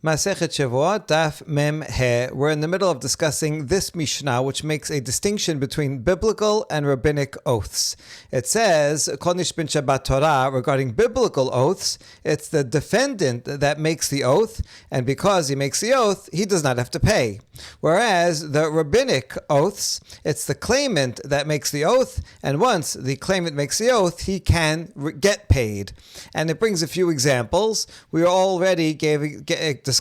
Masechet Shevuot, Daf Mem He. We're in the middle of discussing this Mishnah, which makes a distinction between biblical and rabbinic oaths. It says, Kol Nishbin Shabbat Torah, regarding biblical oaths, it's the defendant that makes the oath, and because he makes the oath, he does not have to pay. Whereas the rabbinic oaths, it's the claimant that makes the oath, and once the claimant makes the oath, he can get paid. And it brings a few examples. We already discussed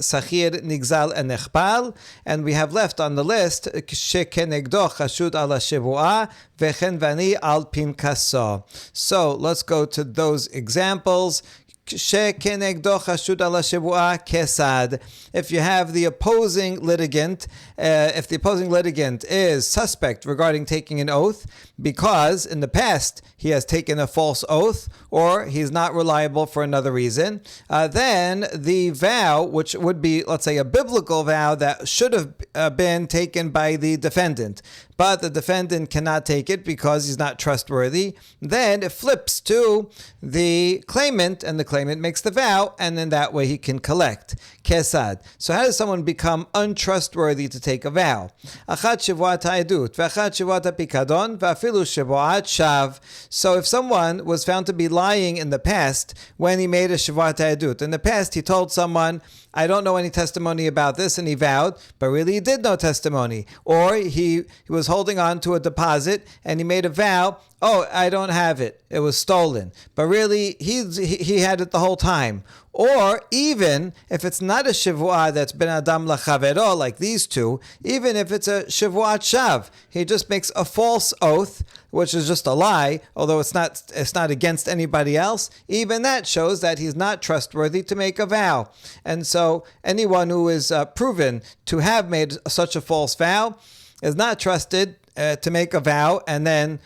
Sachir, Nigzal, and Nechbal, and we have left on the list Shekenegdo Chashud ala Shevuah Vechen Vani al Pinkaso. So let's go to those examples. Shekenegdo Chashud ala Shevuah Kesad. If you have the opposing litigant, if the opposing litigant is suspect regarding taking an oath because in the past he has taken a false oath or he's not reliable for another reason, then the vow, which would be, let's say, a biblical vow that should have been taken by the defendant, but the defendant cannot take it because he's not trustworthy, then it flips to the claimant, and the claimant makes the vow, and then that way he can collect. Kesad. So how does someone become untrustworthy to take a vow? Achat shevuat ha'edut, ve'achat shevuat ha'pikadon, ve'afilu shevuat shav. So if someone was found to be lying in the past when he made a shevuat ha'edut, in the past he told someone, I don't know any testimony about this, and he vowed, but really he did know testimony. Or he was holding on to a deposit and he made a vow, oh, I don't have it, it was stolen. But really he had it the whole time. Or even if it's not a shevuah that's ben adam lachavero like these two, even if it's a shevuat shav, he just makes a false oath, which is just a lie, although it's not against anybody else. Even that shows that he's not trustworthy to make a vow. And so anyone who is proven to have made such a false vow is not trusted to make a vow and then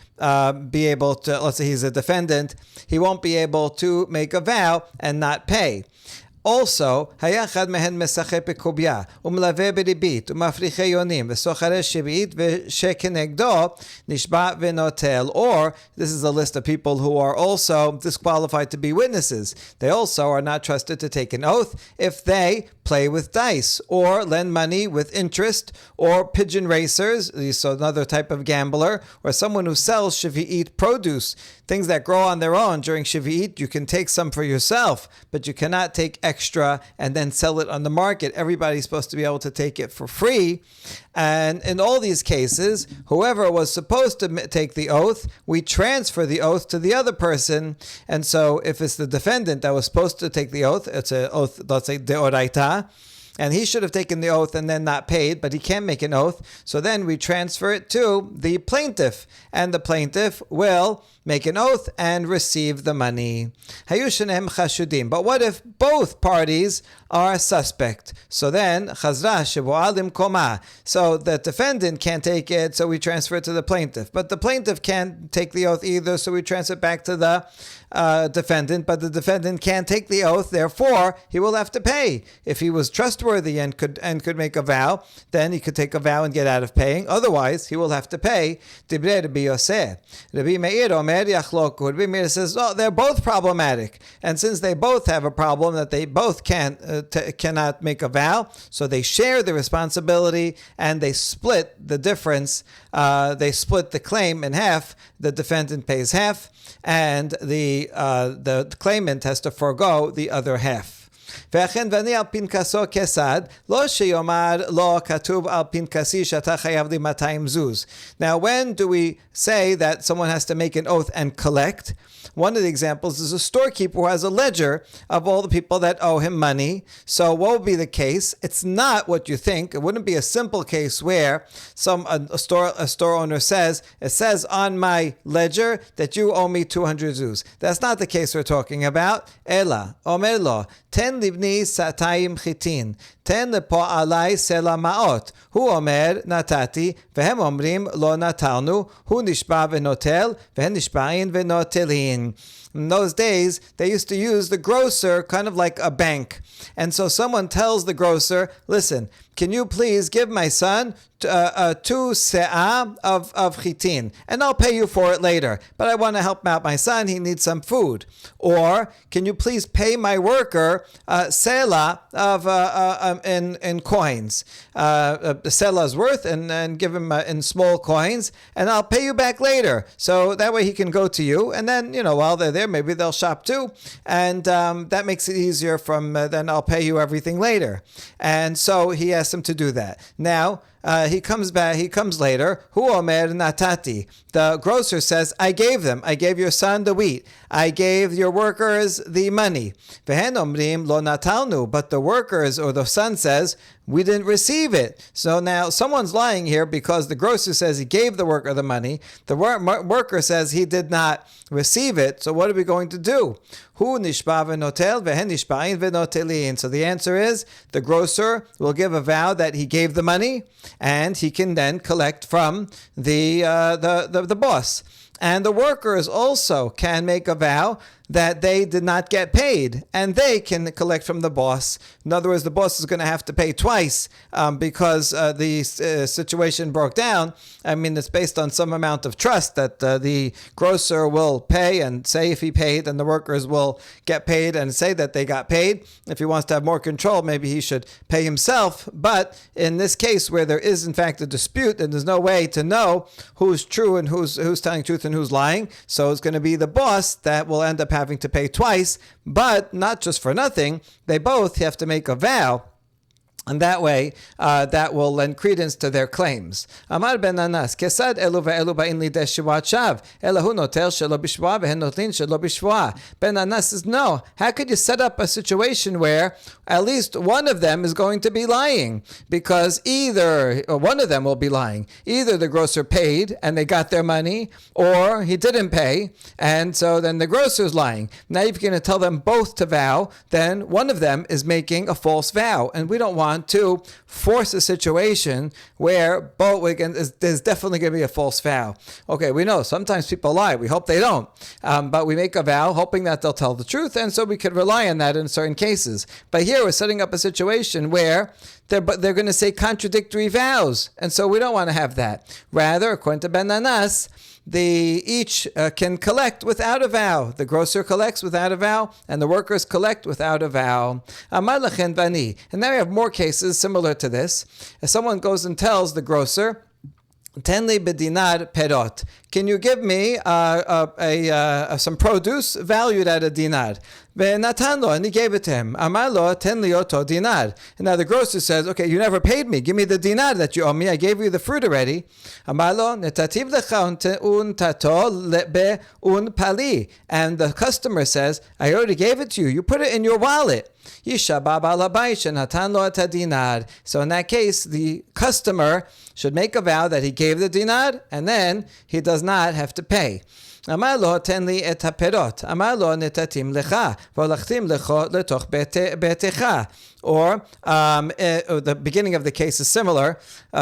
be able to, let's say he's a defendant, he won't be able to make a vow and not pay. Also, hayachad mehen mesache pekubya, umlave beribit, umafriche yonim, vesochare shevi'it, veshekenegdo, nishba venotel. Or, this is a list of people who are also disqualified to be witnesses. They also are not trusted to take an oath if they play with dice, or lend money with interest, or pigeon racers, so another type of gambler, or someone who sells shevi'it produce, things that grow on their own during shevi'it. You can take some for yourself, but you cannot take extra and then sell it on the market. Everybody's supposed to be able to take it for free. And in all these cases, whoever was supposed to take the oath, we transfer the oath to the other person. And so if it's the defendant that was supposed to take the oath, it's an oath, let's say, deoraita, and he should have taken the oath and then not paid, but he can't make an oath, so then we transfer it to the plaintiff, and the plaintiff will make an oath and receive the money. Hayushanem chashudim. But what if both parties are suspect? So then, chazra shevuah limkoma. So the defendant can't take it, so we transfer it to the plaintiff. But the plaintiff can't take the oath either, so we transfer it back to the defendant. But the defendant can't take the oath, therefore he will have to pay. If he was trustworthy and could make a vow, then he could take a vow and get out of paying. Otherwise, he will have to pay. Dibrei Rabbi Yosef. Rabbi Meir omer yachloku. Rabbi Meir says, oh, they're both problematic, and since they both have a problem that they both cannot make a vow, so they share the responsibility and they split the difference. They split the claim in half. The defendant pays half, and the claimant has to forego the other half. וכן ואני על פנקסו כסד, לא שיאמר לא כתוב על פנקסי שאתה חייב לי 200 זוז. Now, when do we say that someone has to make an oath and collect? One of the examples is a storekeeper who has a ledger of all the people that owe him money. So what would be the case? It's not what you think. It wouldn't be a simple case where a store owner says, it says on my ledger that you owe me 200 zuz. That's not the case we're talking about. Ela, omer lo, ten libni satayim chitin, ten לפועלי סלע מעות. הוא אומר נתתי, והם אומרים לא נטלנו, הוא נשבע ונוטל, והם נשבעים ונוטלים. In those days, they used to use the grocer kind of like a bank. And so someone tells the grocer, listen, can you please give my son 2 se'ah of chitin, and I'll pay you for it later. But I want to help out my son. He needs some food. Or can you please pay my worker selah of in coins, selah's worth, and give him in small coins, and I'll pay you back later. So that way he can go to you, and then while they're there, maybe they'll shop too, and that makes it easier. Then I'll pay you everything later. And so he asked him to do that. Now, he comes back. He comes later. Hu omer natati. The grocer says, I gave your son the wheat. I gave your workers the money. Vehen omrim lo natalnu. But the workers or the son says, we didn't receive it. So now someone's lying here because the grocer says he gave the worker the money. The worker says he did not receive it. So what are we going to do? Hu nishba v'notel vehen nishba'in v'notelin. So the answer is the grocer will give a vow that he gave the money, and he can then collect from the boss. And the workers also can make a vow that they did not get paid, and they can collect from the boss. In other words, the boss is going to have to pay twice because the situation broke down. I mean, it's based on some amount of trust that the grocer will pay and say if he paid, and the workers will get paid and say that they got paid. If he wants to have more control, maybe he should pay himself. But in this case, where there is in fact a dispute and there's no way to know who's true and who's telling truth and who's lying, so it's going to be the boss that will end up having to pay twice, but not just for nothing. They both have to make a vow. And that way, that will lend credence to their claims. Amar ben Anas, kesad elu ve'elu ba'in lidei shevuat shav, elahu notel shelo b'shvuah v'hen notlin shelo b'shvuah. Ben Anas says, no, how could you set up a situation where at least one of them is going to be lying? Because either one of them will be lying. Either the grocer paid and they got their money, or he didn't pay, and so then the grocer's lying. Now if you're going to tell them both to vow, then one of them is making a false vow, and we don't want to force a situation where both there's definitely going to be a false vow. Okay, we know sometimes people lie. We hope they don't. But we make a vow hoping that they'll tell the truth, and so we could rely on that in certain cases. But here we're setting up a situation where they're going to say contradictory vows, and so we don't want to have that. Rather, according to Ben Anas, each can collect without a vow. The grocer collects without a vow, and the workers collect without a vow. Amar lachen vani. And now we have more cases similar to this. If someone goes and tells the grocer, Tenli bedinar perot. Can you give me some produce valued at a dinar? Ve'natanlo, and he gave it to him. Amarlo, tenli oto dinar. And now the grocer says, okay, you never paid me. Give me the dinar that you owe me. I gave you the fruit already. Amarlo, netativ lecha un tato be un pali. And the customer says, I already gave it to you. You put it in your wallet. So in that case, the customer should make a vow that he gave the dinar, and then he does not have to pay. Amar lo ten li et haperot. Amar lo netatim lecha v'olachtim lecho letoch betecha. Or the beginning of the case is similar.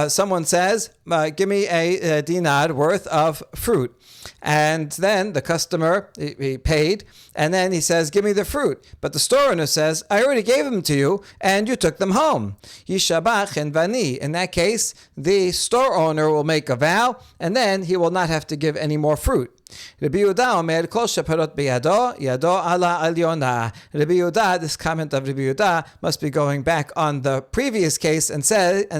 Someone says, give me a dinar worth of fruit. And then the customer, he paid, and then he says, give me the fruit. But the store owner says, I already gave them to you, and you took them home. Yishabach and vani. In that case, the store owner will make a vow, and then he will not have to give any more fruit. Rabbi Yehuda omer kol sheperot biyado yado ala alyona. Rabbi Yehuda, this comment of Rabbi Yehuda must be going back on the previous case, and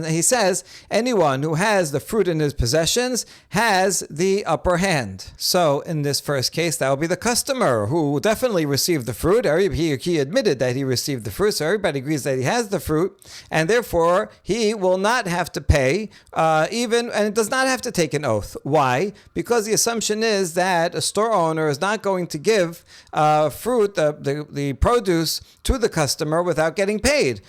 he says anyone who has the fruit in his possessions has the upper hand. So in this first case, that will be the customer who definitely received the fruit. He admitted that he received the fruit, so everybody agrees that he has the fruit, and therefore he will not have to pay and it does not have to take an oath. Why? Because the assumption is that a store owner is not going to give fruit, the produce, to the customer without getting paid.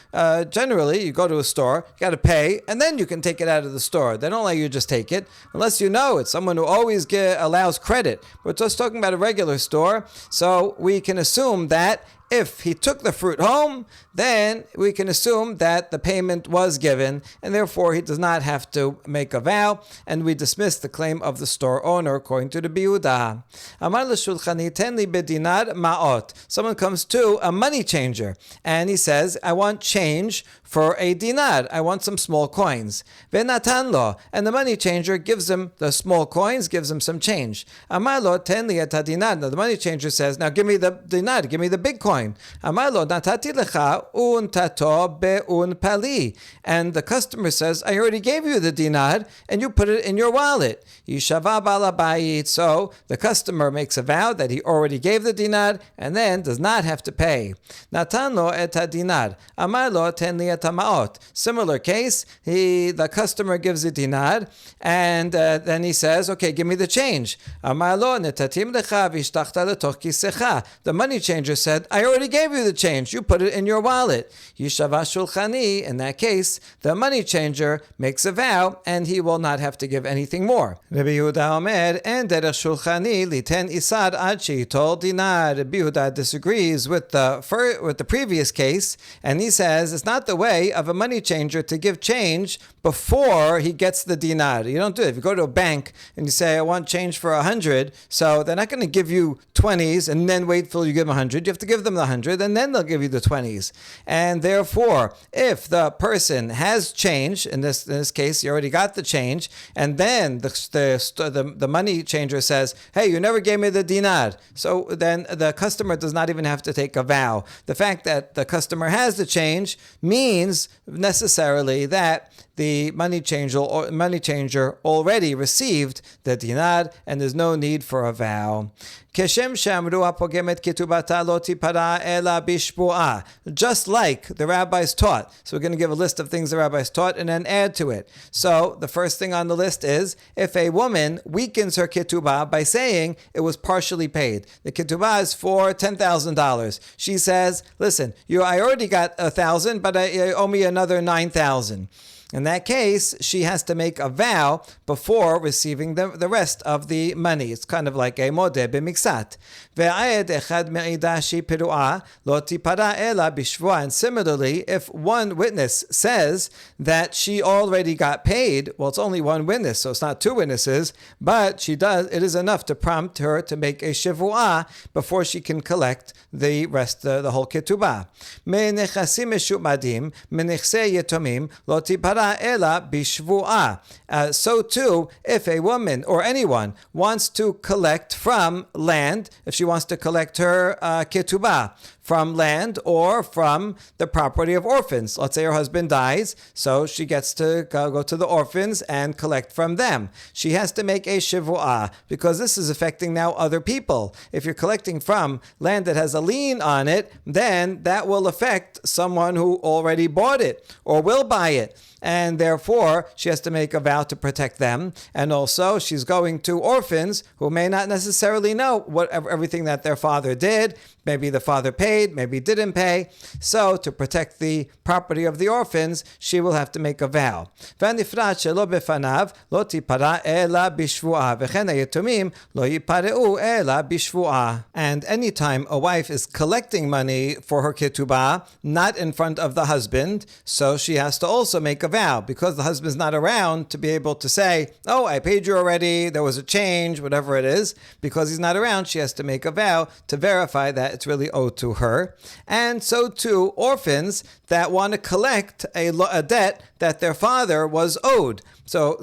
Generally, you go to a store, you got to pay, and then you can take it out of the store. They don't let you just take it unless you know it's someone who always allows credit. We're just talking about a regular store, so we can assume that if he took the fruit home, then we can assume that the payment was given, and therefore he does not have to make a vow, and we dismiss the claim of the store owner according to the Yehuda. Amar l'shulchani tenli bedinar ma'ot. Someone comes to a money changer, and he says, I want change for a dinar. I want some small coins. Ve'natan lo, and the money changer gives him the small coins, gives him some change. Amar lo tenli et dinar. Now the money changer says, now give me the dinar, give me the big coin. Amar lo natati lecha un tato be'un pali. And the customer says, I already gave you the dinar, and you put it in your wallet. Yishava balabayit. So the customer makes a vow that he already gave the dinar, and then does not have to pay. Natan lo et dinar. Amar lo ten li et ha'ma'ot. Similar case, the customer gives a dinar, and then he says, okay, give me the change. Amar lo netatim lecha v'ishtachta letoch kisecha. The money changer said, I already gave you the change. You put it in your wallet. Yishava shulchani. In that case, the money changer makes a vow, and he will not have to give anything more. Rabbi Yehuda Omer, and derech shulchani liten isad ad she'itol dinar. Rabbi Yehuda disagrees with the previous case, and he says it's not the way of a money changer to give change before he gets the dinar. You don't do it. If you go to a bank and you say, I want change for 100, so they're not going to give you 20s and then wait till you give them 100. You have to give them the 100, and then they'll give you the 20s. And therefore, if the person has change, in this case, you already got the change, and then the money changer says, hey, you never gave me the dinar. So then the customer does not even have to take a vow. The fact that the customer has the change means necessarily that the money changer already received the dinar, and there's no need for a vow. Just like the rabbis taught. So we're going to give a list of things the rabbis taught and then add to it. So the first thing on the list is if a woman weakens her ketubah by saying it was partially paid. The ketubah is for $10,000. She says, listen, I already got 1,000, but you owe me another 9,000. In that case, she has to make a vow before receiving the rest of the money. It's kind of like a modeh b'miksat. And similarly, if one witness says that she already got paid, well, it's only one witness, so it's not two witnesses, but it is enough to prompt her to make a Shevuot before she can collect the rest, the whole ketubah. So too, if a woman or anyone wants to collect from land, if she wants to collect her ketubah from land or from the property of orphans. Let's say her husband dies, so she gets to go to the orphans and collect from them. She has to make a Shevuot because this is affecting now other people. If you're collecting from land that has a lien on it, then that will affect someone who already bought it or will buy it. And therefore, she has to make a vow to protect them. And also, she's going to orphans who may not necessarily know everything that their father did. Maybe the father paid, maybe didn't pay. So, to protect the property of the orphans, she will have to make a vow. And anytime a wife is collecting money for her ketubah, not in front of the husband, so she has to also make a vow, because the husband's not around to be able to say, oh, I paid you already, there was a change, whatever it is. Because he's not around, she has to make a vow to verify that it's really owed to her. And so too, orphans that want to collect a debt that their father was owed. So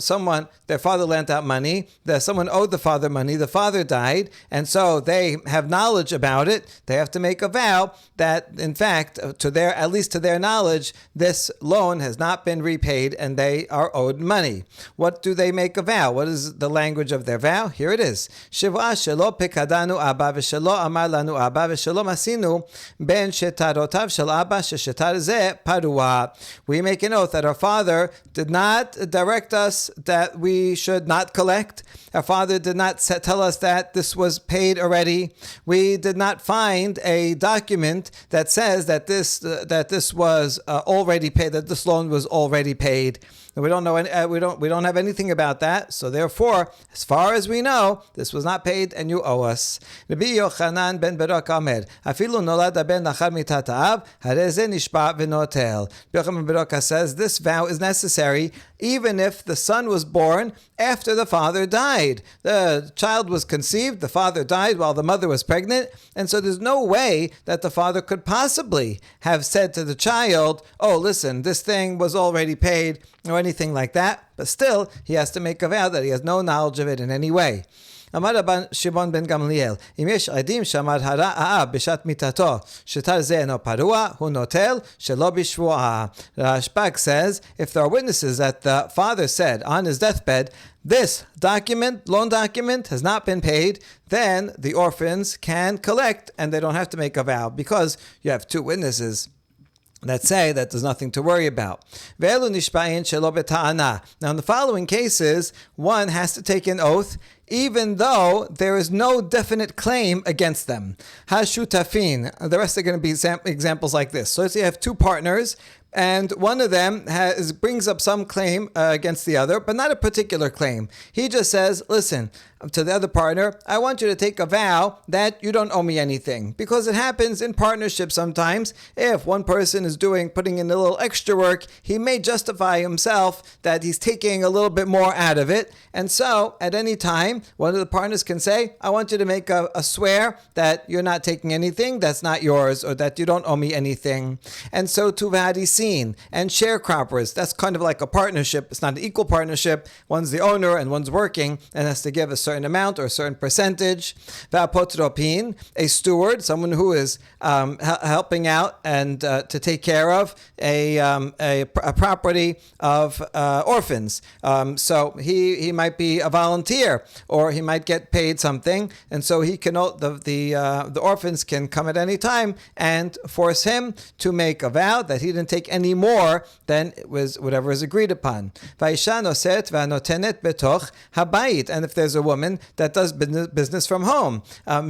their father lent out money, someone owed the father money, the father died, and so they have knowledge about it. They have to make a vow that, in fact, at least to their knowledge, this loan has not been repaid and they are owed money. What do they make a vow? What is the language of their vow? Here it is. Shevuah shelo pekadanu abba v'shelo amar lanu abba v'shelo masinu ben shetarotav shel abba sheshetar zeh parua. We make an oath that our father did not direct us that we should not collect. Our father did not tell us that this was paid already. We did not find a document that says that this was already paid, that this loan was already paid. We don't know. We don't have anything about that. So therefore, as far as we know, this was not paid, and you owe us. Rabbi Yochanan ben Barak Omer, omed. Afilu nolad ben lachar mitat ha'av, harei ze nishba v'notel. Yochanan ben Roka says this vow is necessary even if the son was born after the father died. The child was conceived, the father died while the mother was pregnant, and so there's no way that the father could possibly have said to the child, oh, listen, this thing was already paid, or anything like that. But still, he has to make a vow that he has no knowledge of it in any way. אמר רבן שמעון בן גמליאל, אם יש עדים שאמר האב בשעת מיתתו, שטר זה אינו פרוע, הוא נוטל שלא בשבועה. Rashbag says, if there are witnesses that the father said on his deathbed, this document, loan document, has not been paid, then the orphans can collect and they don't have to make a vow because you have two witnesses that say that there's nothing to worry about. Now in the following cases, one has to take an oath even though there is no definite claim against them. Hashutafin. The rest are going to be examples like this. So let's say you have two partners, and one of them brings up some claim against the other, but not a particular claim. He just says, listen, to the other partner, I want you to take a vow that you don't owe me anything. Because it happens in partnership sometimes. If one person is putting in a little extra work, he may justify himself that he's taking a little bit more out of it. And so, at any time, one of the partners can say, I want you to make a swear that you're not taking anything that's not yours, or that you don't owe me anything. And so to Vahadisin and sharecroppers, that's kind of like a partnership. It's not an equal partnership. One's the owner and one's working and has to give a certain amount or a certain percentage. V'apotropin, a steward, someone who is helping out and to take care of a property of orphans. So he might be a volunteer, or he might get paid something, and so he can the orphans can come at any time and force him to make a vow that he didn't take any more than it was whatever is agreed upon. Va'isha noset va'notenet betoch habayit, and if there's a woman that does business from home,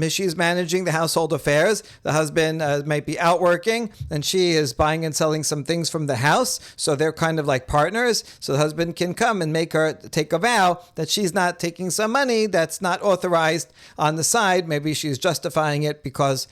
she's managing the household affairs. The husband might be out working, and she is buying and selling some things from the house, so they're kind of like partners. So the husband can come and make her take a vow that she's not taking some money that's not authorized on the side. Maybe she's justifying it because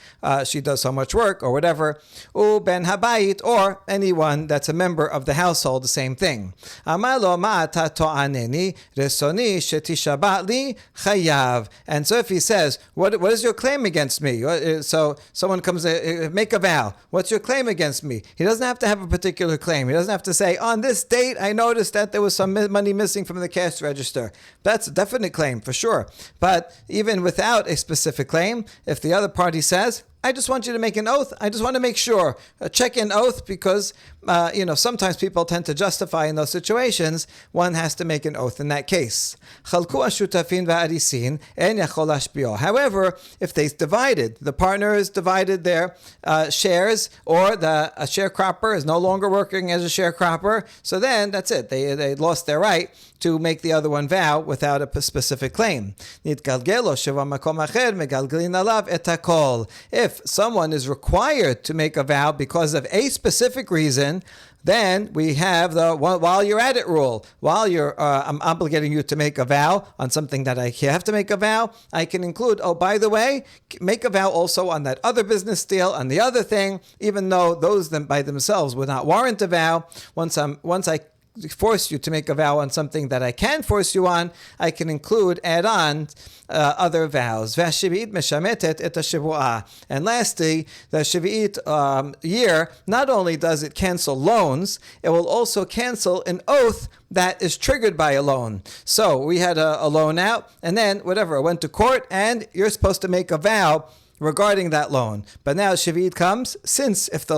she does so much work or whatever. U ben habayit, or anyone that's a member of the household, the same thing. Amalo ma'ata to'aneni resoni shetishabat li chayav. And so if he says, what is your claim against me? So someone comes, make a vow. What's your claim against me? He doesn't have to have a particular claim. He doesn't have to say, on this date, I noticed that there was some money missing from the cash register. That's a definite claim for sure. But even without a specific claim, if the other party says, I just want you to make an oath. I just want to make sure. A check-in oath, because, sometimes people tend to justify in those situations. One has to make an oath in that case. However, if they the partners divided their shares, or a sharecropper is no longer working as a sharecropper, so then that's it. They lost their right to make the other one vow without a specific claim. If someone is required to make a vow because of a specific reason, then we have the while you're at it rule. While I'm obligating you to make a vow on something that I have to make a vow, I can include, oh, by the way, make a vow also on that other business deal, on the other thing, even though those by themselves would not warrant a vow. Once I force you to make a vow on something that I can force you on, I can add on other vows. And lastly, the Shevuot year, not only does it cancel loans, it will also cancel an oath that is triggered by a loan. So we had a loan out, and then I went to court, and you're supposed to make a vow regarding that loan. But now Shevuot comes, since it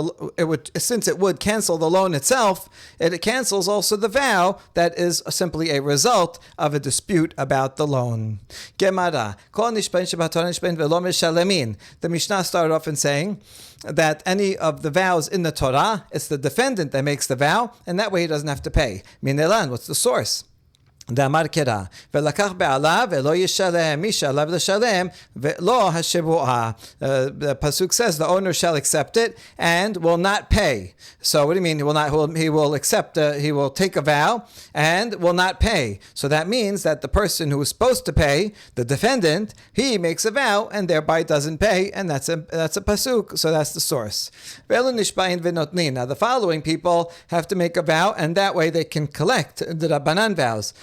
would cancel the loan itself, it cancels also the vow that is simply a result of a dispute about the loan. Gemara, the Mishnah started off in saying that any of the vows in the Torah, it's the defendant that makes the vow, and that way he doesn't have to pay. Minelan, what's the source? דאמר קרא, ולקח בעליו ולא ישלם, מי שעליו לשלם ולא השבועה. The pasuk says the owner shall accept it and will not pay. So what do you mean he will not? He will accept. He will take a vow and will not pay. So that means that the person who is supposed to pay, the defendant, he makes a vow and thereby doesn't pay, and that's a pasuk. So that's the source. Now the following people have to make a vow, and that way they can collect the Rabbanan vows.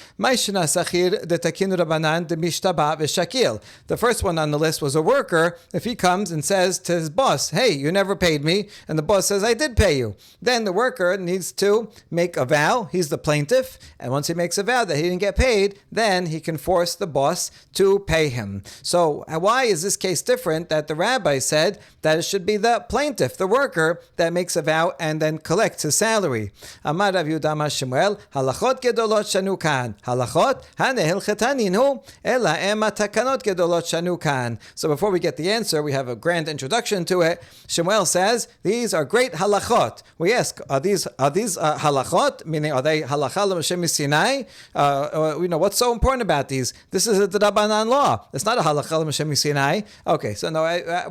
The first one on the list was a worker. If he comes and says to his boss, hey, you never paid me, and the boss says, I did pay you, then the worker needs to make a vow. He's the plaintiff, and once he makes a vow that he didn't get paid, then he can force the boss to pay him. So why is this case different that the rabbi said that it should be the plaintiff, the worker, that makes a vow and then collects his salary? Amar Rav Yehuda Amar Shemuel, halachot gedolot shanu kan. Halachot hanehilchetaninu ela ema takanot gedolot shanu kan. So before we get the answer, we have a grand introduction to it. Shemuel says these are great halachot. We ask, are these halachot? Meaning, are they halacha l'Moshe Sinai? What's so important about these? This is a Rabbanan law. It's not a halacha l'Moshe Sinai. Okay, so no,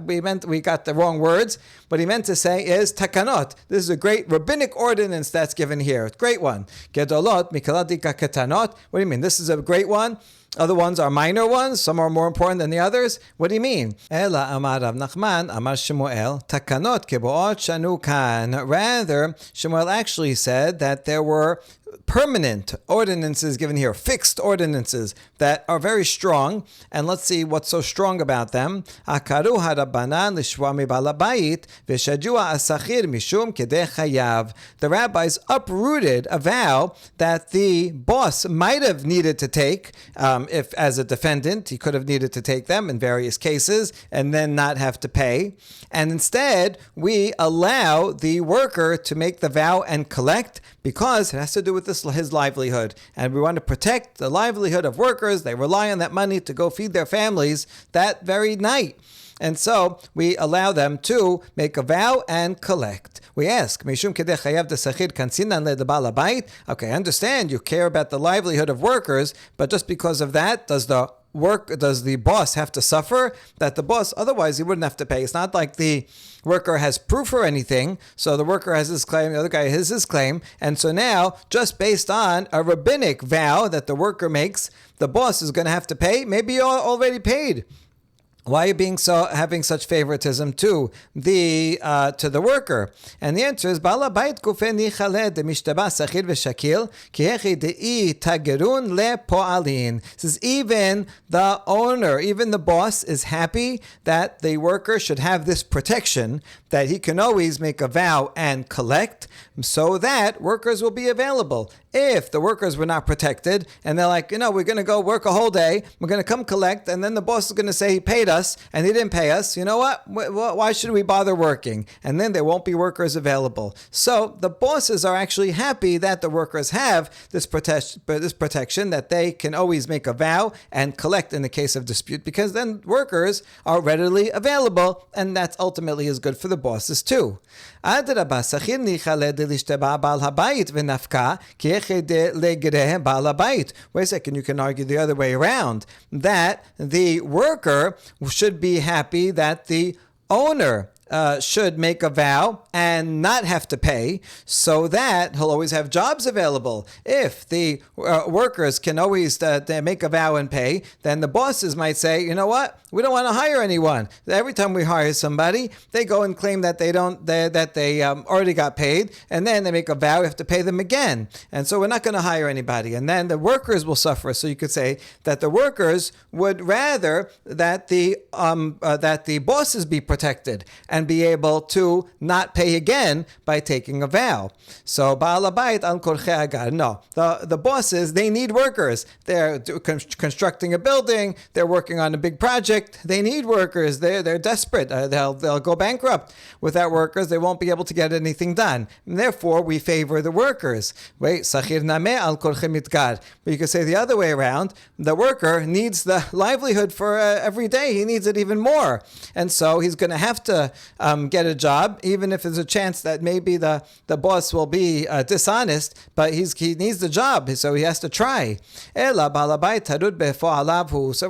we got the wrong words. What he meant to say is takanot. This is a great rabbinic ordinance that's given here. It's a great one. Gedolot mikaladika ketanot. What do you mean? This is a great one. Other ones are minor ones. Some are more important than the others. What do you mean? Ela amar Rav Nachman amar Shemuel takanot keboot shanu kan. Rather, Shemuel actually said that there were permanent ordinances given here, fixed ordinances that are very strong. And let's see what's so strong about them. Akaru harabanan lishwa mibalabayit v'shadua asachir mishum kedei chayav. The rabbis uprooted a vow that the boss might have needed to take, if as a defendant he could have needed to take them in various cases and then not have to pay. And instead, we allow the worker to make the vow and collect because it has to do with his livelihood. And we want to protect the livelihood of workers. They rely on that money to go feed their families that very night. And so we allow them to make a vow and collect. We ask, Mishum kedei chayav desachir kansinan ledabal habayit. Okay, I understand you care about the livelihood of workers, but just because of that, does the boss have to suffer? That the boss, otherwise he wouldn't have to pay. It's not like the worker has proof or anything. So the worker has his claim, the other guy has his claim. And so now, just based on a rabbinic vow that the worker makes, the boss is going to have to pay. Maybe you already paid. Why are you having such favoritism to the worker? And the answer is Bala Bait Kufeni Chaled de Mishtaba Sachir v'Shakil Kihechi Dei Tagerun Le Po'alin. Says even the owner, even the boss is happy that the worker should have this protection that he can always make a vow and collect, so that workers will be available. If the workers were not protected and they're like, we're going to go work a whole day, we're going to come collect, and then the boss is going to say he paid us and he didn't pay us, you know what? Why should we bother working? And then there won't be workers available. So the bosses are actually happy that the workers have this protection that they can always make a vow and collect in the case of dispute, because then workers are readily available, and that ultimately is good for the bosses too. Wait a second, you can argue the other way around, that the worker should be happy that the owner should make a vow and not have to pay, so that he'll always have jobs available. If the workers can always make a vow and pay, then the bosses might say, you know what, we don't want to hire anyone. Every time we hire somebody, they go and claim that they already got paid, and then they make a vow, we have to pay them again. And so we're not going to hire anybody. And then the workers will suffer. So you could say that the workers would rather that the bosses be protected and be able to not pay again by taking a vow. So Baal Habayit al Korchei Agar. No, the bosses, they need workers. They're constructing a building. They're working on a big project. They need workers. They're desperate. They'll go bankrupt. Without workers, they won't be able to get anything done. And therefore, we favor the workers. Wait, Sachir Nameh al Korchei Mitgar. But you could say the other way around. The worker needs the livelihood for every day. He needs it even more. And so he's going to have to get a job, even if there's a chance that maybe the boss will be dishonest, but he needs the job, so he has to try. So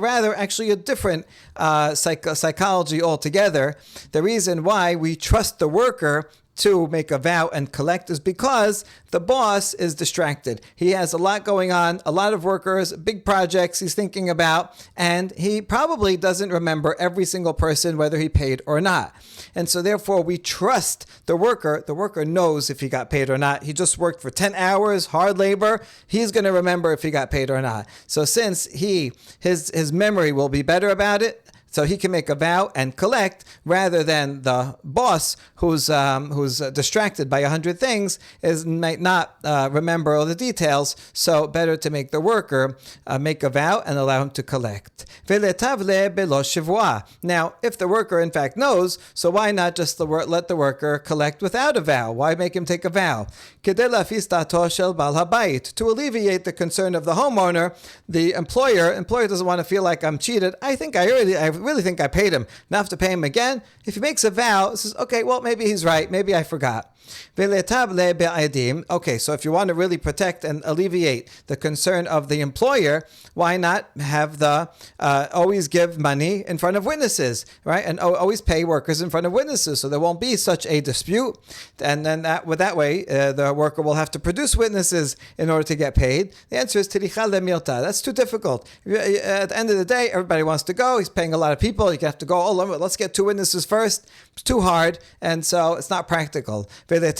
rather, actually a different psychology altogether. The reason why we trust the worker to make a vow and collect is because the boss is distracted. He has a lot going on, a lot of workers, big projects he's thinking about, and he probably doesn't remember every single person, whether he paid or not. And so therefore we trust the worker. The worker knows if he got paid or not. He just worked for 10 hours, hard labor. He's going to remember if he got paid or not. So since his memory will be better about it, so he can make a vow and collect, rather than the boss who's distracted by 100 things might not remember all the details. So better to make the worker make a vow and allow him to collect. Now, if the worker in fact knows, so why not just let the worker collect without a vow? Why make him take a vow? To alleviate the concern of the homeowner, the employer doesn't want to feel like I'm cheated. I really think I paid him. Now I have to pay him again. If he makes a vow, it says, okay, well, maybe he's right. Maybe I forgot. Okay, so if you want to really protect and alleviate the concern of the employer, why not have always give money in front of witnesses, right? And always pay workers in front of witnesses, so there won't be such a dispute. And then that way, the worker will have to produce witnesses in order to get paid. The answer is tiricha lemilta. That's too difficult. At the end of the day, everybody wants to go. He's paying a lot of people. You have to go, let's get 2 witnesses first. It's too hard, and so it's not practical. So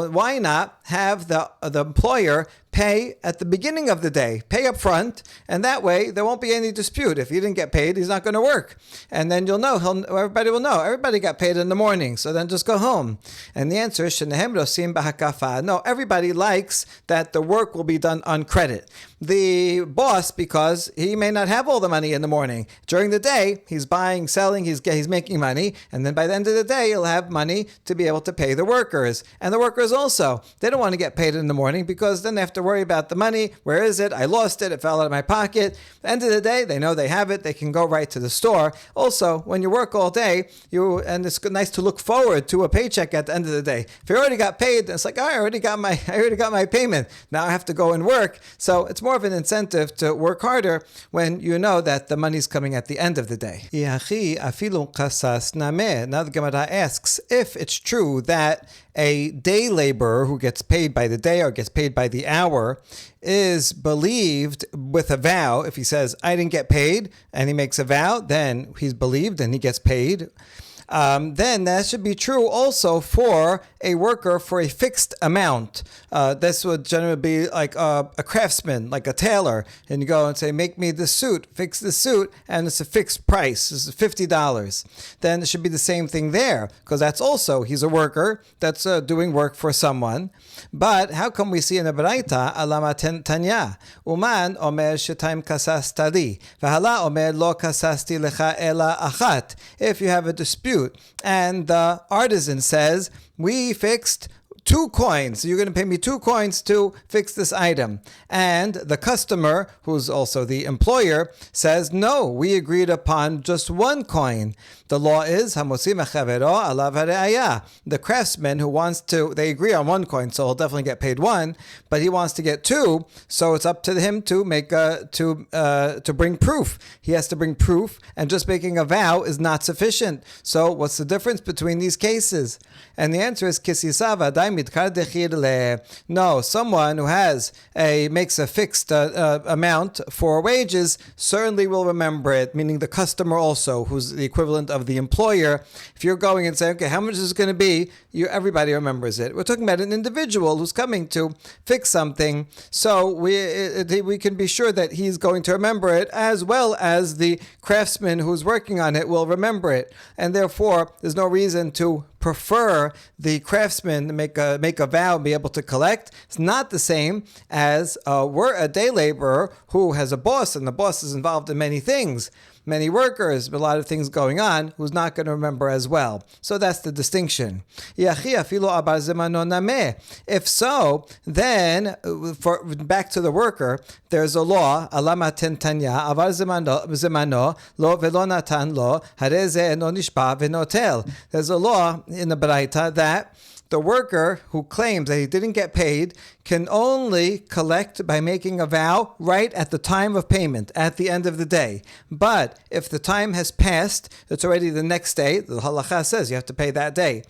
why not have the employer pay at the beginning of the day, pay up front, and that way there won't be any dispute. If he didn't get paid, he's not going to work. And then you'll know, everybody will know, everybody got paid in the morning, so then just go home. And the answer is, no, everybody likes that the work will be done on credit. The boss, because he may not have all the money in the morning. During the day, he's buying, selling, he's making money, and then by the end of the day, he'll have money to be able to pay the workers. And the workers also, they don't want to get paid in the morning because then they have to worry about the money. Where is it? I lost it. It fell out of my pocket. At the end of the day, they know they have it. They can go right to the store. Also, when you work all day, and it's nice to look forward to a paycheck at the end of the day. If you already got paid, it's like, I already got my payment. Now I have to go and work. So it's more of an incentive to work harder when you know that the money's coming at the end of the day. Now the Gemara asks, if it's true that a day laborer who gets paid by the day or gets paid by the hour is believed with a vow, if he says, I didn't get paid, and he makes a vow, then he's believed and he gets paid. Then that should be true also for a worker for a fixed amount. This would generally be like a craftsman, like a tailor, and you go and say, make me this suit, fix the suit, and it's a fixed price. This is $50. Then it should be the same thing there, because that's also, he's a worker that's doing work for someone. But how come we see in the Baraita, alama tanya, uman omer shetayim kasasta li, v'hala omer lo kasasti lecha ela achat. If you have a dispute, and the artisan says, we fixed 2 coins. So you're going to pay me 2 coins to fix this item. And the customer, who's also the employer, says, no, we agreed upon just 1 coin. The law is, the craftsman who wants to, they agree on 1 coin, so he'll definitely get paid 1, but he wants to get 2, so it's up to him to make to bring proof. He has to bring proof, and just making a vow is not sufficient. So what's the difference between these cases? And the answer is, no, someone who makes a fixed amount for wages certainly will remember it, meaning the customer also, who's the equivalent of the employer. If you're going and saying, okay, how much is it going to be? Everybody remembers it. We're talking about an individual who's coming to fix something, so we can be sure that he's going to remember it, as well as the craftsman who's working on it will remember it, and therefore there's no reason to prefer the craftsman to make a vow and be able to collect. It's not the same as we're a day laborer who has a boss, and the boss is involved in many things. many workers, a lot of things going on, who's not going to remember as well. So that's the distinction. If so, then back to the worker, there's a law, alama tentanya, avar zemano, lo velo natan lo, hareze eno nishba venotel. There's a law in the Baraita that the worker who claims that he didn't get paid can only collect by making a vow right at the time of payment, at the end of the day. But if the time has passed, it's already the next day, the halacha says you have to pay that day.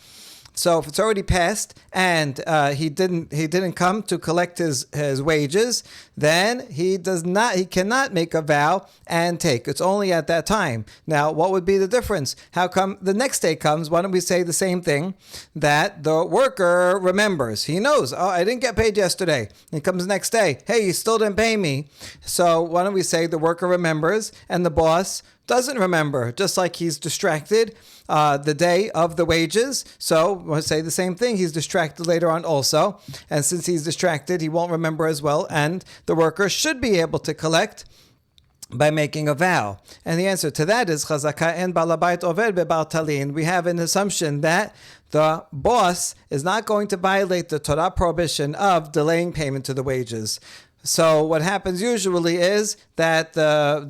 So if it's already passed and he didn't come to collect his wages, then he cannot make a vow and take. It's only at that time. Now, what would be the difference? How come the next day comes? Why don't we say the same thing, that the worker remembers? He knows, I didn't get paid yesterday. He comes the next day, hey, you still didn't pay me. So why don't we say the worker remembers and the boss doesn't remember, just like he's distracted the day of the wages. So we'll say the same thing. He's distracted later on also. And since he's distracted, he won't remember as well. And the worker should be able to collect by making a vow. And the answer to that is chazaka en balabait over bebar talin. We have an assumption that the boss is not going to violate the Torah prohibition of delaying payment to the wages. So what happens usually is that the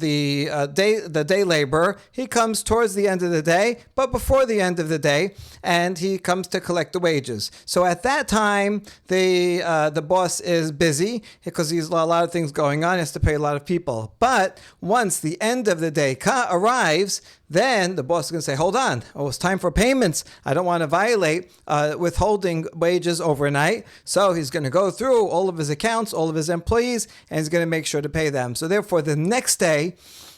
day laborer, he comes towards the end of the day, but before the end of the day, and he comes to collect the wages. So at that time, the boss is busy because he's a lot of things going on. He has to pay a lot of people. But once the end of the day arrives, then the boss is going to say, hold on, it's time for payments. I don't want to violate withholding wages overnight. So he's going to go through all of his accounts, all of his employees, and he's going to make sure to pay them. So therefore, the next day,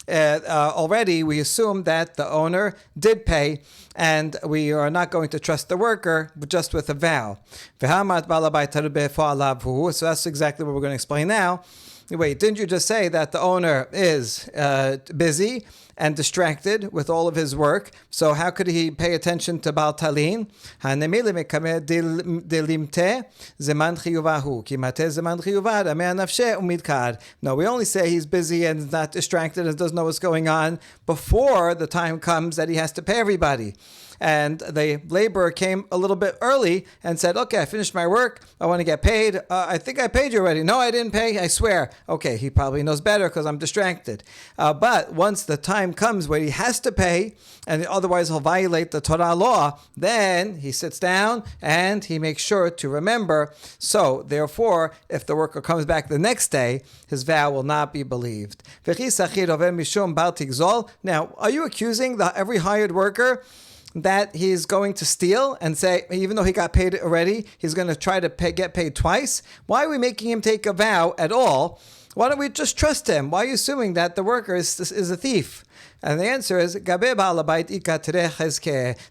already we assume that the owner did pay, and we are not going to trust the worker just with a vow. So that's exactly what we're going to explain now. Wait, didn't you just say that the owner is busy and distracted with all of his work? So how could he pay attention to Baal Talin? No, we only say he's busy and not distracted and doesn't know what's going on before the time comes that he has to pay everybody. And the laborer came a little bit early and said, okay, I finished my work. I want to get paid. I think I paid you already. No, I didn't pay. I swear. Okay, he probably knows better because I'm distracted. But once the time comes where he has to pay, and otherwise he'll violate the Torah law, then he sits down and he makes sure to remember. So therefore, if the worker comes back the next day, his vow will not be believed. Now, are you accusing every hired worker that he's going to steal and say, even though he got paid already, he's going to try to get paid twice? Why are we making him take a vow at all? Why don't we just trust him? Why are you assuming that the worker is a thief? And the answer is,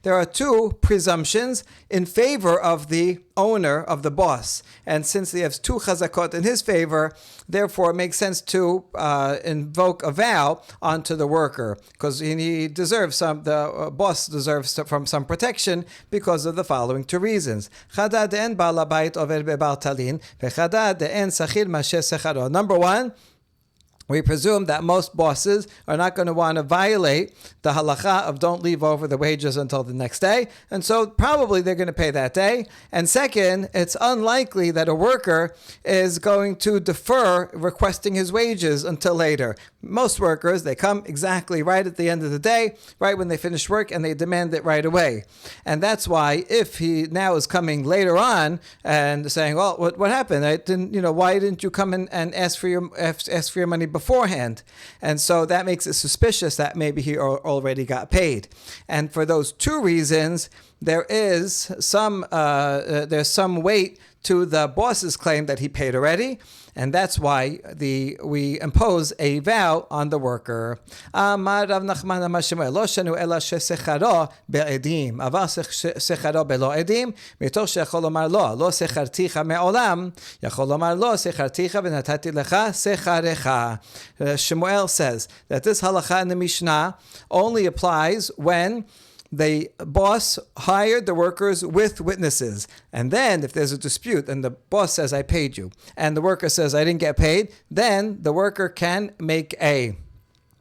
there are two presumptions in favor of the owner, of the boss. And since he has two chazakot in his favor, therefore it makes sense to invoke a vow onto the worker, because he deserves the boss deserves from some protection because of the following two reasons. Number one, we presume that most bosses are not going to want to violate the halacha of don't leave over the wages until the next day. And so probably they're going to pay that day. And second, it's unlikely that a worker is going to defer requesting his wages until later. Most workers, they come exactly right at the end of the day, right when they finish work, and they demand it right away. And that's why if he now is coming later on and saying, well, what happened? Why didn't you come and ask for your money beforehand? And so that makes it suspicious that maybe he already got paid. And for those two reasons, there's some weight to the boss's claim that he paid already, and that's why we impose a vow on the worker. Amar Rav Nachman Amar Shemuel, lo shenu ela shesecharo be'edim, avar secharo be'lo edim, mitoch sheyachol lomar lo secharticha me'olam, yachol lomar lo secharticha v'natati lecha secharecha. Shemuel says that this halacha in the Mishnah only applies when the boss hired the workers with witnesses. And then if there's a dispute and the boss says, I paid you, and the worker says, I didn't get paid, then the worker can make a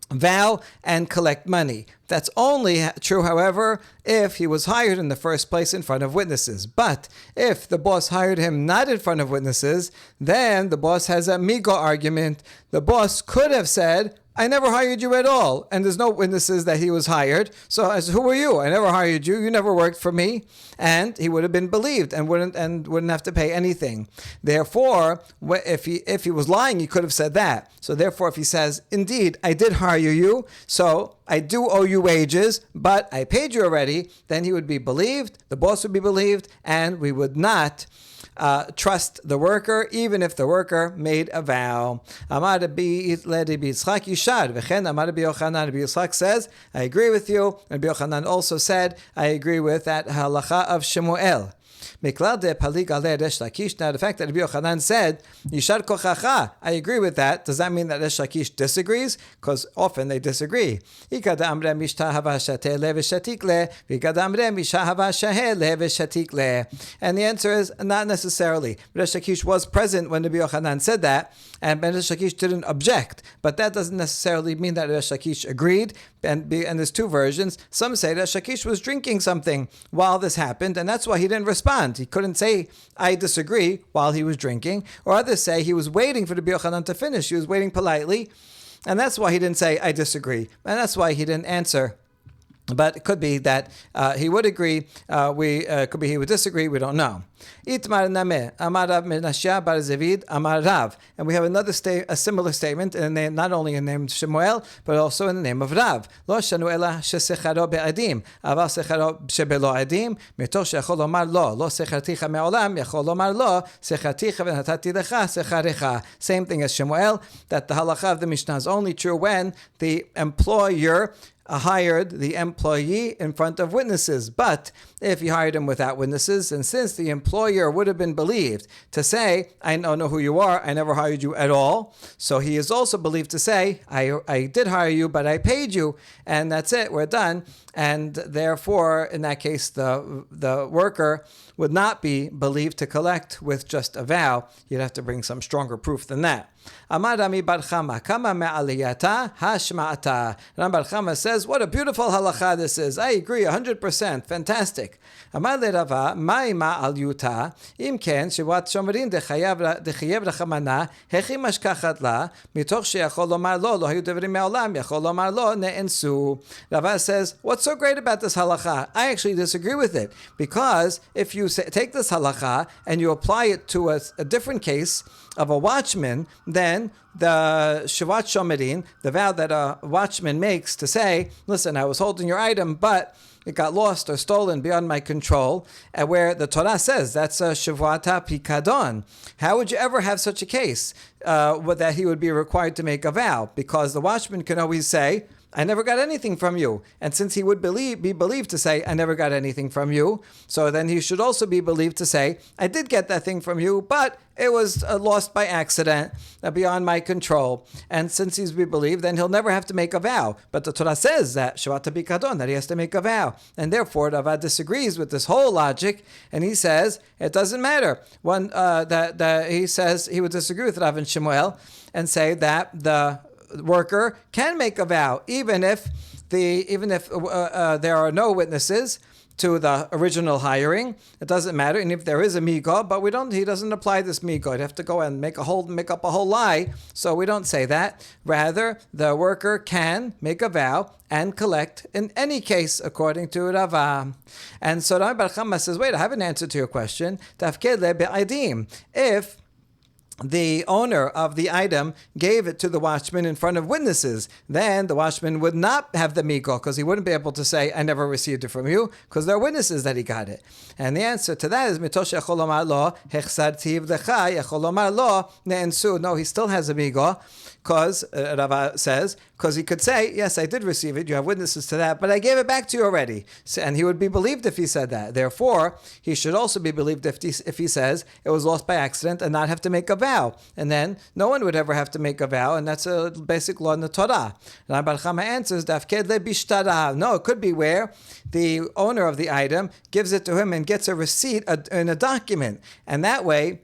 vow and collect money. That's only true, however, if he was hired in the first place in front of witnesses. But if the boss hired him not in front of witnesses, then the boss has a migo argument. The boss could have said, I never hired you at all, and there's no witnesses that he was hired. So I said, who are you? I never hired you. You never worked for me. And he would have been believed and wouldn't have to pay anything. Therefore, if he was lying, he could have said that. So therefore, if he says, indeed, I did hire you, so I do owe you wages, but I paid you already, then he would be believed, the boss would be believed, and we would not trust the worker, even if the worker made a vow. Amar Rabbi Yitzchak Yishad, v'chen Amar Rabbi Yochanan. Rabbi Yitzchak says, I agree with you. Rabbi Yochanan also said, I agree with that halacha of Shemuel. Now, the fact that Rabbi Yochanan said, Yishar kochacha, I agree with that. Does that mean that Resh Lakish disagrees? Because often they disagree. And the answer is not necessarily. Resh Lakish was present when Rabbi Yochanan said that, and Resh Lakish didn't object. But that doesn't necessarily mean that Resh Lakish agreed. And there's two versions. Some say that Lakish was drinking something while this happened, and that's why he didn't respond. He couldn't say, I disagree, while he was drinking. Or others say he was waiting for the Rabbi Yochanan to finish. He was waiting politely, and that's why he didn't say, I disagree. And that's why he didn't answer. But it could be that he would agree, could be he would disagree, we don't know. Itmar Nameh, Amar Rav Menashia bar Zevid, Amar Rav. And we have a similar statement, not only in the name of Shemuel, but also in the name of Rav. Lo shanu ela shesecharo be'adim, aval secharo shebelo adim, mitoch shechol omar lo, lo secharticha me'olam, yachol omar lo, secharticha v'natati lecha, secharecha. Same thing as Shemuel, that the halacha of the Mishnah is only true when the employer hired the employee in front of witnesses. But if he hired him without witnesses, and since the employer would have been believed to say, I don't know who you are, I never hired you at all, so he is also believed to say, I did hire you, but I paid you, and that's it, we're done. And therefore, in that case, the worker would not be believed to collect with just a vow. You'd have to bring some stronger proof than that. Amar Rami bar Chama, kama me'aliyata hashma'ata. Ram bar Chama says, what a beautiful halacha this is. I agree 100%. Fantastic. Amar le Rava, mai ma'aliyuta, im ken, shevuot shomerin dechayev rachamana, hechi mashkachat la, mitoch sheyachol lomar lo, lo hayu devrim me'olam, yachol lomar lo, ne'ensu. Rava says, what's so great about this halacha? I actually disagree with it, because if you take this halacha and you apply it to a different case of a watchman, then the Shevuot Shomerin, the vow that a watchman makes to say, listen, I was holding your item, but it got lost or stolen beyond my control, and where the Torah says that's a Shevuot Pikadon. How would you ever have such a case that he would be required to make a vow? Because the watchman can always say, I never got anything from you. And since he would be believed to say, I never got anything from you, so then he should also be believed to say, I did get that thing from you, but it was lost by accident, beyond my control. And since he's be believed, then he'll never have to make a vow. But the Torah says that Shevuot Pikadon, that he has to make a vow. And therefore, Rava disagrees with this whole logic, and he says it doesn't matter. He says he would disagree with Rav and Shemuel and say that the worker can make a vow, even if there are no witnesses to the original hiring. It doesn't matter, and if there is a migo, but he doesn't apply this migo. He'd have to go and make up a whole lie. So we don't say that. Rather, the worker can make a vow and collect in any case, according to Rava. And so Rami bar Chama says, wait, I have an answer to your question. Tafked le be'adim. If the owner of the item gave it to the watchman in front of witnesses, then the watchman would not have the migo, because he wouldn't be able to say, I never received it from you, because there are witnesses that he got it. And the answer to that is, mitosh yachol lomar lo, hechsartiv lecha, yachol lomar lo, ne'ensu. No, he still has a migo, because, Rava says, because he could say, yes, I did receive it, you have witnesses to that, but I gave it back to you already. And he would be believed if he said that. Therefore, he should also be believed if he says it was lost by accident and not have to make a vow. And then no one would ever have to make a vow, and that's a basic law in the Torah. And Bar Chama answers, Dafked le bishtara. No, it could be where the owner of the item gives it to him and gets a receipt in a document. And that way,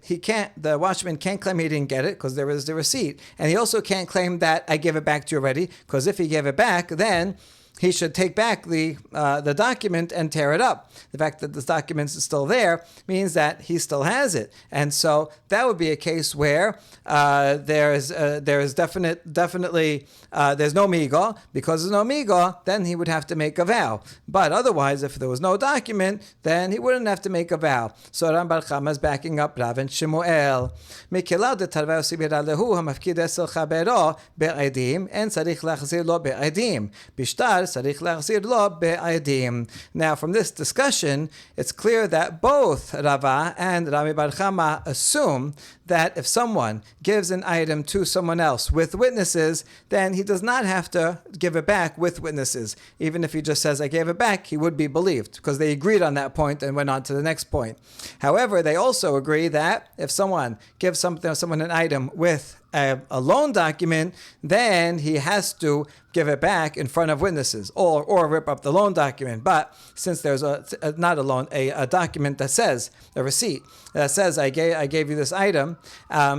the watchman can't claim he didn't get it, because there is the receipt. And he also can't claim that I give it back to you already, already, because if he gave it back, then he should take back the document and tear it up. The fact that this document is still there means that he still has it, and so that would be a case where there is definitely there's no migo. Because there's no migo, then he would have to make a vow. But otherwise, if there was no document, then he wouldn't have to make a vow. So Ram Bar Chama is backing up Rav and Shemuel. Mikilad de tarvei sibira lehu hamafkid esel chabero be'edim en tzarich lachzir lo be'edim bishtar. Now, from this discussion, it's clear that both Rava and Rami Bar Chama assume that if someone gives an item to someone else with witnesses, then he does not have to give it back with witnesses. Even if he just says, I gave it back, he would be believed, because they agreed on that point and went on to the next point. However, they also agree that if someone gives someone an item with a loan document, then he has to give it back in front of witnesses, or rip up the loan document. But since there's a document that says, a receipt that says, I gave you this item,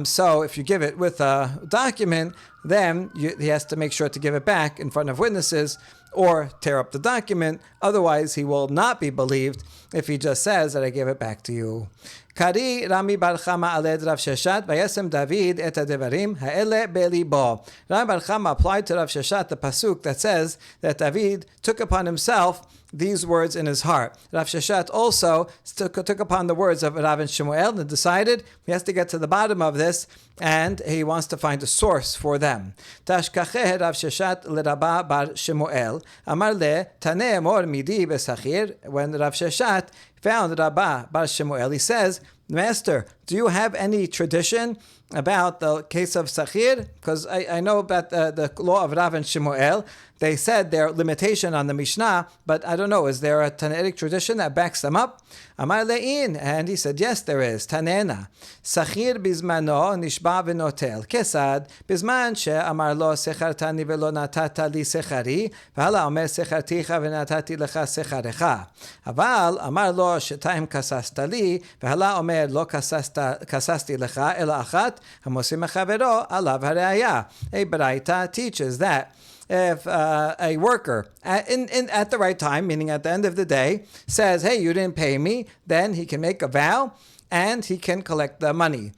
so if you give it with a document, then he has to make sure to give it back in front of witnesses or tear up the document. Otherwise, he will not be believed if he just says that I gave it back to you. Kari Rami Bar Chama aled Rav Sheshat vayesem David et hadevarim ha'ele belibo. Rami Bar Chama applied to Rav Sheshat the pasuk that says that David took upon himself these words in his heart. Rav Sheshat also took upon the words of Rav and Shemuel and decided he has to get to the bottom of this, and he wants to find a source for them. Tashkacheh Rav Sheshat l'Rabba bar Shemuel amar le taneh mor midi besachir. When Rav Sheshat found Rabbah bar Shemuel, he says, Master, do you have any tradition about the case of Sachir? Because I know about the law of Rav and Shemuel. They said their limitation on the Mishnah, but I don't know, is there a Tanaitic tradition that backs them up? Amar le'in, and he said, yes, there is. Tanena. Sachir bizmano nishba v'notel. Kesad, bizman she'amar lo sechartani velo natata li sechari, v'hala omer secharticha v'natati lecha secharecha. Aval, amar lo shetayim kasasta li, v'hala omer lo kasasti lecha ela achat, hamosim echavero alav hareaya. A Baraita teaches that if a worker at the right time, meaning at the end of the day, says, hey, you didn't pay me, then he can make a vow and he can collect the money.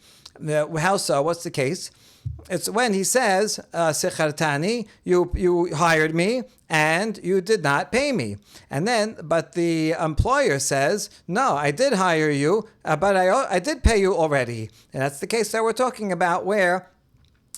How so? What's the case? It's when he says, Sechartani, you hired me and you did not pay me. And then, but the employer says, no, I did hire you, but I did pay you already. And that's the case that we're talking about, where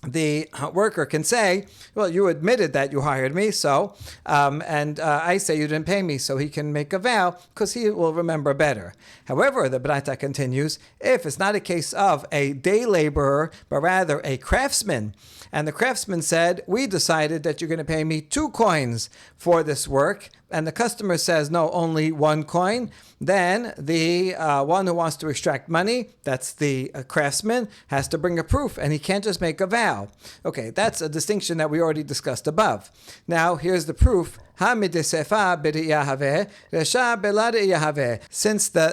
the worker can say, well, you admitted that you hired me, so, I say you didn't pay me, so he can make a vow, because he will remember better. However, the Braita continues, if it's not a case of a day laborer, but rather a craftsman, and the craftsman said, we decided that you're going to pay me 2 coins for this work, and the customer says, no, only 1 coin, then the one who wants to extract money, that's the craftsman, has to bring a proof, and he can't just make a vow. Okay, that's a distinction that we already discussed above. Now, here's the proof. Since the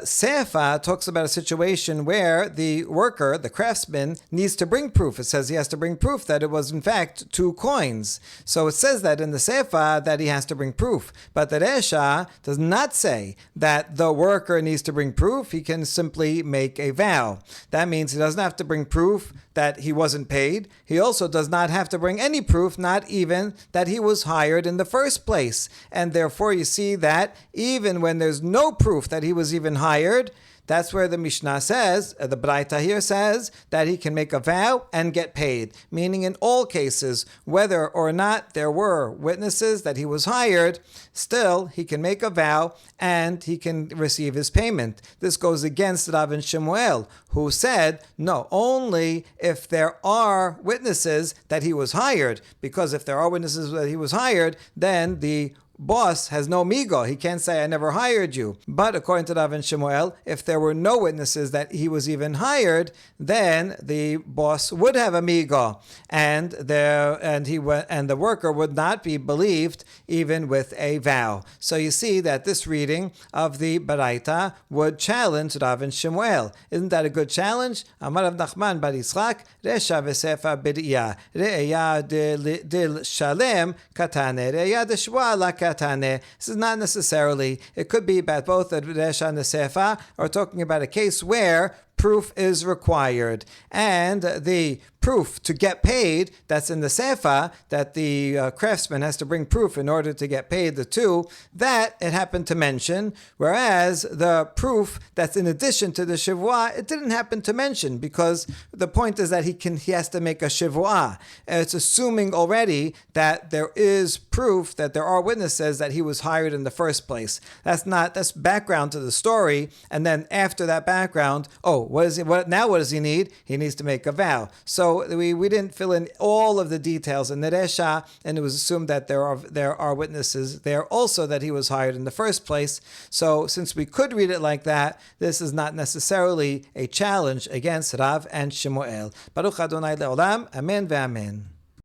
Sefa talks about a situation where the worker, the craftsman, needs to bring proof. It says he has to bring proof that it was in fact 2 coins. So it says that in the Sefa that he has to bring proof. But the Resha does not say that the worker needs to bring proof. He can simply make a vow. That means he doesn't have to bring proof that he wasn't paid. He also does not have to bring any proof, not even that he was hired in the first place. And therefore you see that even when there's no proof that he was even hired, that's where the Mishnah says, the Braita here says, that he can make a vow and get paid. Meaning in all cases, whether or not there were witnesses that he was hired, still he can make a vow and he can receive his payment. This goes against Rav and Shemuel, who said, no, only if there are witnesses that he was hired. Because if there are witnesses that he was hired, then the boss has no migo. He can't say, I never hired you. But according to Rav and Shemuel, if there were no witnesses that he was even hired, then the boss would have a migo, and the worker would not be believed even with a vow. So you see that this reading of the Baraita would challenge Rav and Shemuel. Isn't that a good challenge? Amar Rav Nachman bar Yitzchak, Resha v'sefa b'riyah, re'eya dil shalem katane, re'eya de shua la katane. This is not necessarily. It could be about both the Resha and the Sefa, or talking about a case where proof is required. And the proof to get paid, that's in the Sefa, that the craftsman has to bring proof in order to get paid the two, that it happened to mention, whereas the proof that's in addition to the Shevuot, it didn't happen to mention, because the point is that he has to make a Shevuot. It's assuming already that there is proof that there are witnesses that he was hired in the first place. That's background to the story, and then after that background, what does he need? He needs to make a vow. So we didn't fill in all of the details in the Resha, and it was assumed that there are witnesses there also that he was hired in the first place. So since we could read it like that, this is not necessarily a challenge against Rav and Shemuel. Baruch Adonai le'olam, amen ve'amen.